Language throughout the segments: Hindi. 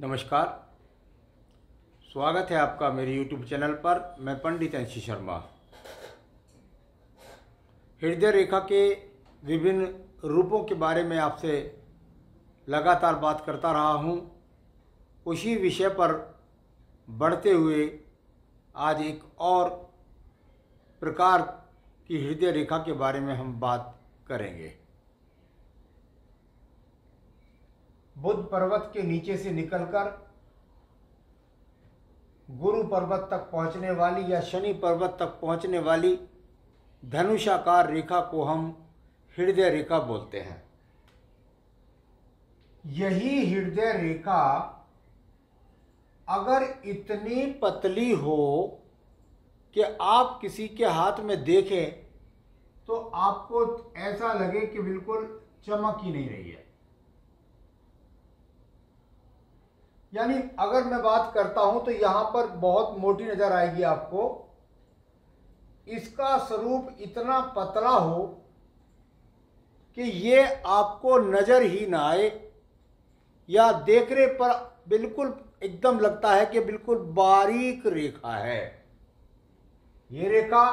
नमस्कार, स्वागत है आपका मेरे YouTube चैनल पर। मैं पंडित अंशी शर्मा हृदय रेखा के विभिन्न रूपों के बारे में आपसे लगातार बात करता रहा हूँ। उसी विषय पर बढ़ते हुए आज एक और प्रकार की हृदय रेखा के बारे में हम बात करेंगे। बुध पर्वत के नीचे से निकलकर गुरु पर्वत तक पहुंचने वाली या शनि पर्वत तक पहुंचने वाली धनुषाकार रेखा को हम हृदय रेखा बोलते हैं। यही हृदय रेखा अगर इतनी पतली हो कि आप किसी के हाथ में देखें तो आपको ऐसा लगे कि बिल्कुल चमक ही नहीं रही है। यानी अगर मैं बात करता हूं तो यहां पर बहुत मोटी नजर आएगी आपको। इसका स्वरूप इतना पतला हो कि ये आपको नजर ही ना आए या देखने पर बिल्कुल एकदम लगता है कि बिल्कुल बारीक रेखा है। ये रेखा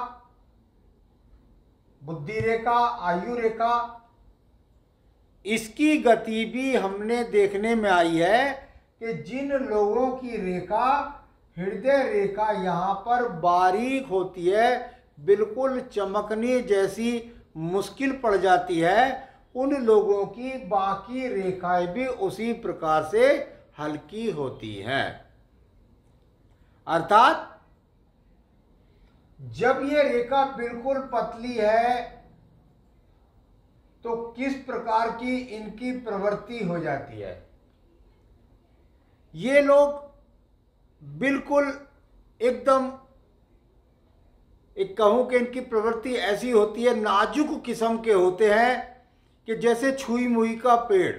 बुद्धि रेखा, आयु रेखा, इसकी गति भी हमने देखने में आई है कि जिन लोगों की रेखा हृदय रेखा यहाँ पर बारीक होती है, बिल्कुल चमकने जैसी मुश्किल पड़ जाती है, उन लोगों की बाकी रेखाएं भी उसी प्रकार से हल्की होती हैं। अर्थात जब ये रेखा बिल्कुल पतली है तो किस प्रकार की इनकी प्रवृत्ति हो जाती है। ये लोग बिल्कुल एकदम एक कहूं कि इनकी प्रवृत्ति ऐसी होती है, नाजुक किस्म के होते हैं कि जैसे छुई मुई का पेड़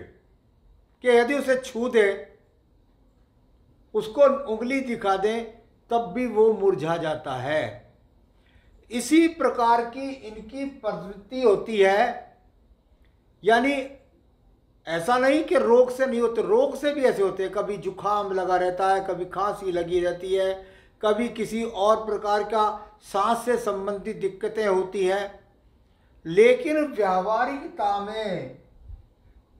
कि यदि उसे छू दे, उसको उंगली दिखा दें तब भी वो मुरझा जाता है। इसी प्रकार की इनकी प्रवृत्ति होती है। यानी ऐसा नहीं कि रोग से नहीं होते, रोग से भी ऐसे होते हैं। कभी जुखाम लगा रहता है, कभी खांसी लगी रहती है, कभी किसी और प्रकार का सांस से संबंधित दिक्कतें होती हैं। लेकिन व्यावहारिकता में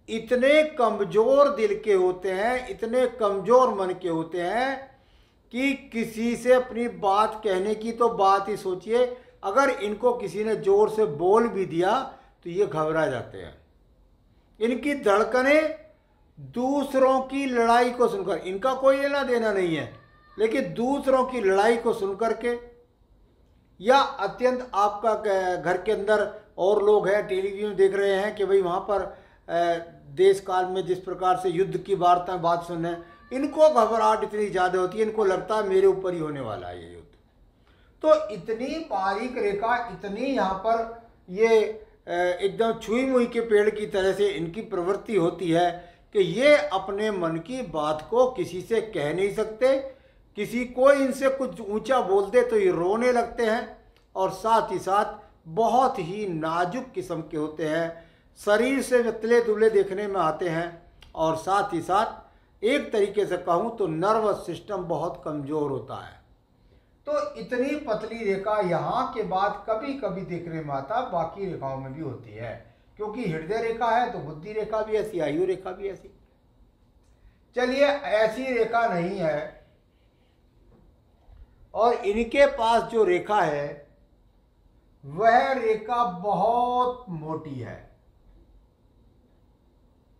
इतने कमजोर दिल के होते हैं, इतने कमजोर मन के होते हैं कि किसी से अपनी बात कहने की तो बात ही सोचिए, अगर इनको किसी ने जोर से बोल भी दिया तो ये घबरा जाते हैं। इनकी धड़कनें दूसरों की लड़ाई को सुनकर, इनका कोई लेना देना नहीं है, लेकिन दूसरों की लड़ाई को सुनकर के या अत्यंत आपका घर के अंदर और लोग हैं, टेलीविजन देख रहे हैं कि भाई वहाँ पर देश काल में जिस प्रकार से युद्ध की वार्ताएं बात सुन रहे हैं, इनको घबराहट इतनी ज़्यादा होती है, इनको लगता है मेरे ऊपर ही होने वाला है ये युद्ध। तो इतनी बारीक रेखा, इतनी यहाँ पर ये एकदम छुई मुई के पेड़ की तरह से इनकी प्रवृत्ति होती है कि ये अपने मन की बात को किसी से कह नहीं सकते। किसी को इनसे कुछ ऊंचा बोल दे तो ये रोने लगते हैं, और साथ ही साथ बहुत ही नाजुक किस्म के होते हैं। शरीर से पतले दुबले देखने में आते हैं, और साथ ही साथ एक तरीके से कहूँ तो नर्वस सिस्टम बहुत कमज़ोर होता है। तो इतनी पतली रेखा यहाँ के बाद कभी कभी देखने में आता, बाकी रेखाओं में भी होती है। क्योंकि हृदय रेखा है तो बुद्धि रेखा भी ऐसी, आयु रेखा भी ऐसी। चलिए, ऐसी रेखा नहीं है और इनके पास जो रेखा है वह रेखा बहुत मोटी है,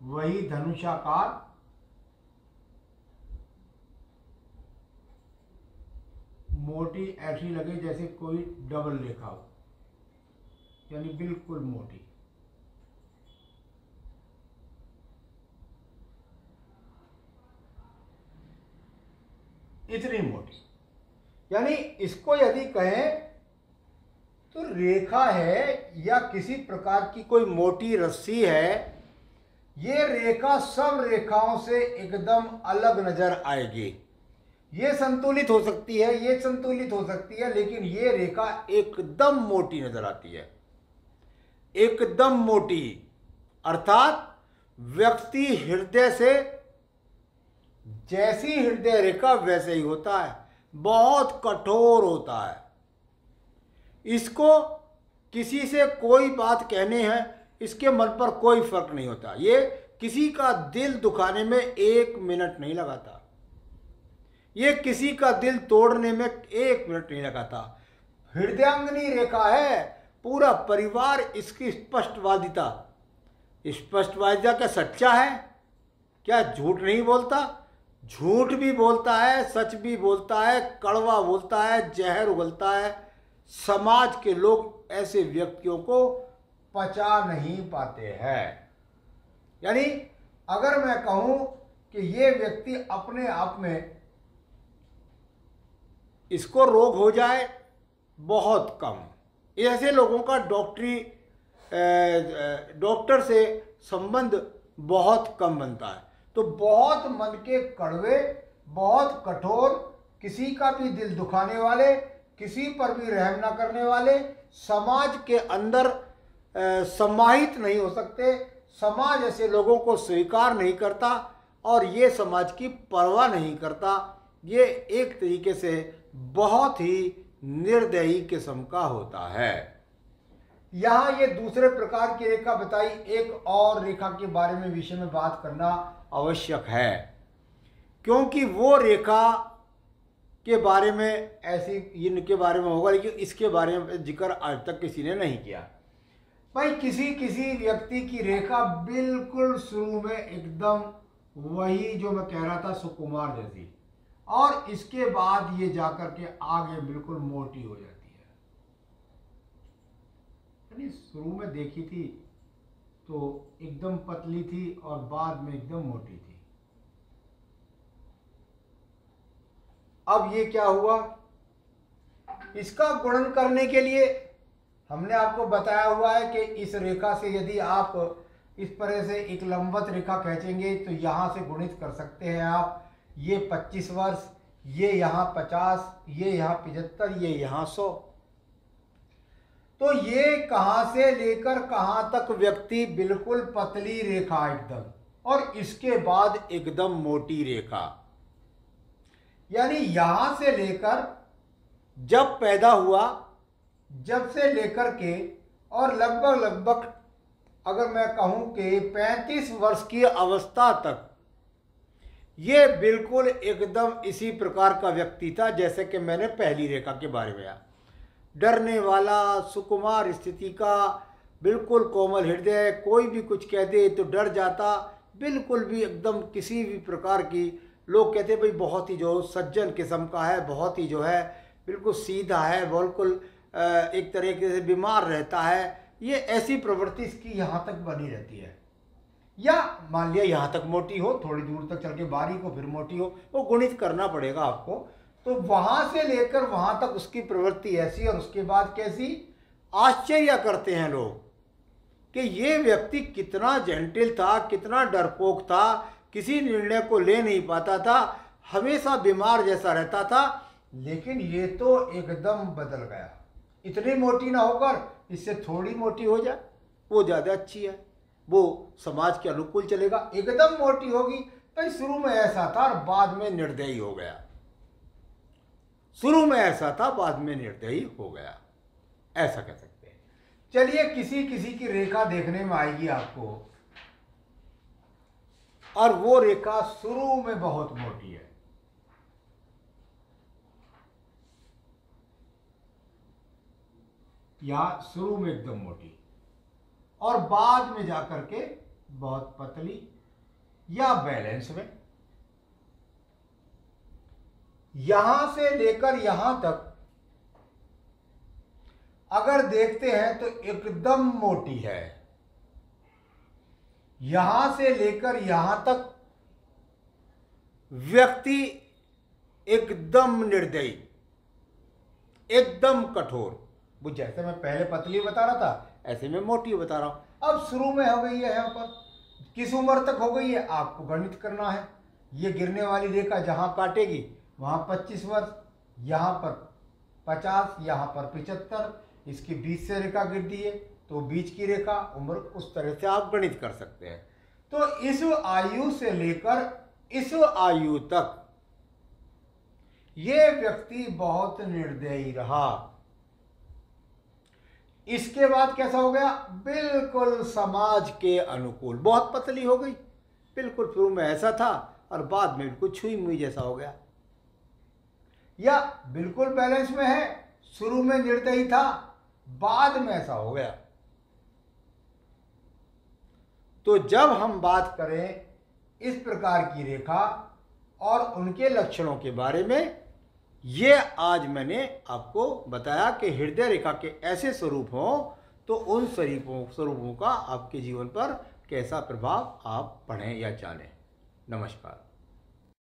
वही धनुषाकार मोटी, ऐसी लगे जैसे कोई डबल रेखा हो, यानी बिल्कुल मोटी। इतनी मोटी, यानी इसको यदि कहें तो रेखा है या किसी प्रकार की कोई मोटी रस्सी है। ये रेखा सब रेखाओं से एकदम अलग नजर आएगी। ये संतुलित हो सकती है, ये संतुलित हो सकती है, लेकिन ये रेखा एकदम मोटी नजर आती है, एकदम मोटी। अर्थात व्यक्ति हृदय से जैसी हृदय रेखा वैसे ही होता है, बहुत कठोर होता है। इसको किसी से कोई बात कहने हैं, इसके मन पर कोई फर्क नहीं होता। ये किसी का दिल दुखाने में 1 मिनट नहीं लगाता, ये किसी का दिल तोड़ने में 1 मिनट नहीं लगाता। हृदयांगिनी रेखा है, पूरा परिवार इसकी स्पष्टवादिता क्या सच्चा है? क्या झूठ नहीं बोलता? झूठ भी बोलता है, सच भी बोलता है, कड़वा बोलता है, जहर उगलता है। समाज के लोग ऐसे व्यक्तियों को पचा नहीं पाते हैं। यानी अगर मैं कहूं कि ये व्यक्ति अपने आप में इसको रोग हो जाए, बहुत कम। ऐसे लोगों का डॉक्टर से संबंध बहुत कम बनता है। तो बहुत मन के कड़वे, बहुत कठोर, किसी का भी दिल दुखाने वाले, किसी पर भी रहम ना करने वाले, समाज के अंदर समाहित नहीं हो सकते। समाज ऐसे लोगों को स्वीकार नहीं करता और ये समाज की परवाह नहीं करता। ये एक तरीके से बहुत ही निर्दयी किस्म का होता है। यहाँ ये दूसरे प्रकार की रेखा बताई। एक और रेखा के बारे में विषय में बात करना आवश्यक है, क्योंकि वो रेखा के बारे में ऐसी इनके बारे में होगा, लेकिन इसके बारे में जिक्र आज तक किसी ने नहीं किया। भाई किसी व्यक्ति की रेखा बिल्कुल शुरू में एकदम वही जो मैं कह रहा था सुकुमार जैसी, और इसके बाद ये जाकर के आगे बिल्कुल मोटी हो जाती है। यानी शुरू में देखी थी तो एकदम पतली थी और बाद में एकदम मोटी थी। अब ये क्या हुआ? इसका गुणन करने के लिए हमने आपको बताया हुआ है कि इस रेखा से यदि आप इस तरह से एक लंबवत रेखा खींचेंगे तो यहाँ से गुणित कर सकते हैं आप। ये 25 वर्ष, ये यहाँ 50, ये यहाँ 75, ये यहाँ 100। तो ये कहाँ से लेकर कहाँ तक व्यक्ति बिल्कुल पतली रेखा एकदम, और इसके बाद एकदम मोटी रेखा। यानी यहां से लेकर जब पैदा हुआ, जब से लेकर के और लगभग अगर मैं कहूं कि 35 वर्ष की अवस्था तक ये बिल्कुल एकदम इसी प्रकार का व्यक्ति था जैसे कि मैंने पहली रेखा के बारे में कहा। डरने वाला, सुकुमार स्थिति का, बिल्कुल कोमल हृदय, कोई भी कुछ कह दे तो डर जाता, बिल्कुल भी एकदम किसी भी प्रकार की, लोग कहते भाई बहुत ही जो सज्जन किस्म का है, बहुत ही जो है बिल्कुल सीधा है, बिल्कुल एक तरीके से बीमार रहता है। ये ऐसी प्रवृत्ति इसकी यहाँ तक बनी रहती है। या मान लिया यहाँ तक मोटी हो, थोड़ी दूर तक चल के बारीक हो, फिर मोटी हो, वो गुणित करना पड़ेगा आपको। तो वहाँ से लेकर वहाँ तक उसकी प्रवृत्ति ऐसी, और उसके बाद कैसी। आश्चर्य करते हैं लोग कि ये व्यक्ति कितना जेंटिल था, कितना डरपोक था, किसी निर्णय को ले नहीं पाता था, हमेशा बीमार जैसा रहता था, लेकिन ये तो एकदम बदल गया। इतनी मोटी ना होकर इससे थोड़ी मोटी हो जाए, वो ज़्यादा अच्छी है, वो समाज के अनुकूल चलेगा। एकदम मोटी होगी तो शुरू में ऐसा था और बाद में निर्दयी हो गया। शुरू में ऐसा था, बाद में निर्दयी हो गया, ऐसा कह सकते हैं। चलिए किसी किसी की रेखा देखने में आएगी आपको, और वो रेखा शुरू में बहुत मोटी है, या शुरू में एकदम मोटी और बाद में जाकर के बहुत पतली या बैलेंस में। यहां से लेकर यहां तक अगर देखते हैं तो एकदम मोटी है। यहां से लेकर यहां तक व्यक्ति एकदम निर्दयी, एकदम कठोर। वो जैसे मैं पहले पतली बता रहा था ऐसे में मोटी बता रहा हूं। अब शुरू में हो गई है, यहाँ पर किस उम्र तक हो गई है आपको गणित करना है। ये गिरने वाली रेखा जहां काटेगी वहां 25 वर्ष, यहाँ पर 50, यहाँ पर 75, इसके बीच से रेखा गिरती है तो बीच की रेखा उम्र, उस तरह से आप गणित कर सकते हैं। तो इस आयु से लेकर इस आयु तक ये व्यक्ति बहुत निर्दयी रहा। इसके बाद कैसा हो गया? बिल्कुल समाज के अनुकूल, बहुत पतली हो गई, बिल्कुल शुरू में ऐसा था और बाद में बिल्कुल छुई मुई जैसा हो गया। या बिल्कुल बैलेंस में है, शुरू में निर्दयी था, बाद में ऐसा हो गया। तो जब हम बात करें इस प्रकार की रेखा और उनके लक्षणों के बारे में, ये आज मैंने आपको बताया कि हृदय रेखा के ऐसे स्वरूप हों तो उन स्वरूपों का आपके जीवन पर कैसा प्रभाव आप पढ़ें या जानें। नमस्कार।